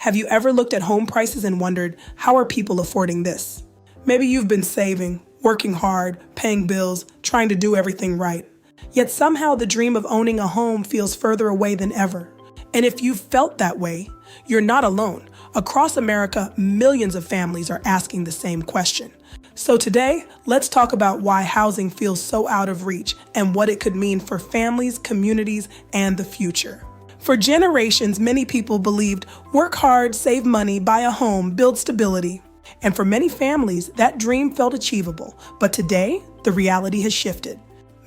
Have you ever looked at home prices and wondered, how are people affording this? Maybe you've been saving, working hard, paying bills, trying to do everything right. Yet somehow the dream of owning a home feels further away than ever. And if you've felt that way, you're not alone. Across America, millions of families are asking the same question. So today, let's talk about why housing feels so out of reach and what it could mean for families, communities, and the future. For generations, many people believed work hard, save money, buy a home, build stability. And for many families, that dream felt achievable. But today, the reality has shifted.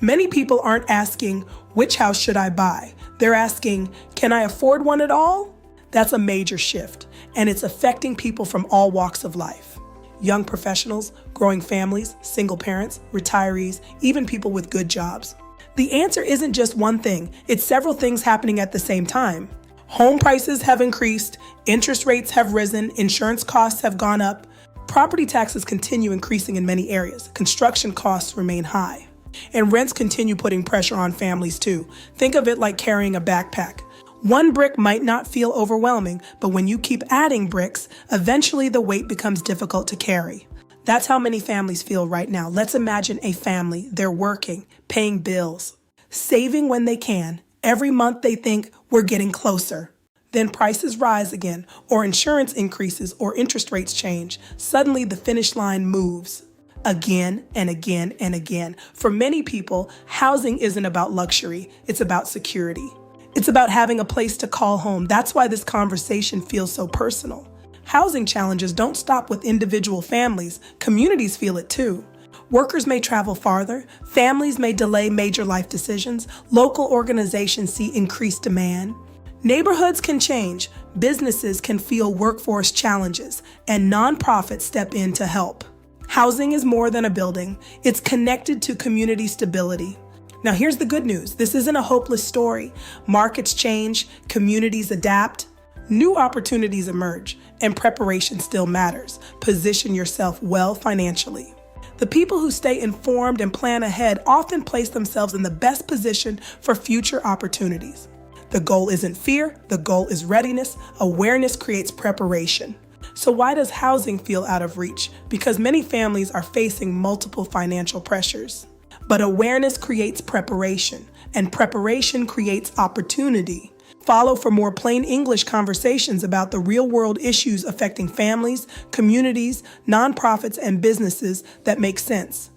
Many people aren't asking, which house should I buy? They're asking, can I afford one at all? That's a major shift, and it's affecting people from all walks of life. Young professionals, growing families, single parents, retirees, even people with good jobs. The answer isn't just one thing, it's several things happening at the same time. Home prices have increased, interest rates have risen, insurance costs have gone up, property taxes continue increasing in many areas, construction costs remain high, and rents continue putting pressure on families too. Think of it like carrying a backpack. One brick might not feel overwhelming, but when you keep adding bricks, eventually the weight becomes difficult to carry. That's how many families feel right now. Let's imagine a family. They're working, paying bills, saving when they can. Every month they think, we're getting closer. Then prices rise again, or insurance increases, or interest rates change. Suddenly the finish line moves. Again and again and again. For many people, housing isn't about luxury. It's about security. It's about having a place to call home. That's why this conversation feels so personal. Housing challenges don't stop with individual families. Communities feel it too. Workers may travel farther. Families may delay major life decisions. Local organizations see increased demand. Neighborhoods can change. Businesses can feel workforce challenges, and nonprofits step in to help. Housing is more than a building. It's connected to community stability. Now here's the good news. This isn't a hopeless story. Markets change, communities adapt, new opportunities emerge, and preparation still matters. Position yourself well financially. The people who stay informed and plan ahead often place themselves in the best position for future opportunities. The goal isn't fear, the goal is readiness. Awareness creates preparation. So why does housing feel out of reach? Because many families are facing multiple financial pressures. But awareness creates preparation, and preparation creates opportunity. Follow for more plain English conversations about the real-world issues affecting families, communities, nonprofits, and businesses that make sense.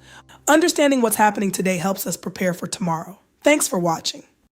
Understanding what's happening today helps us prepare for tomorrow. Thanks for watching.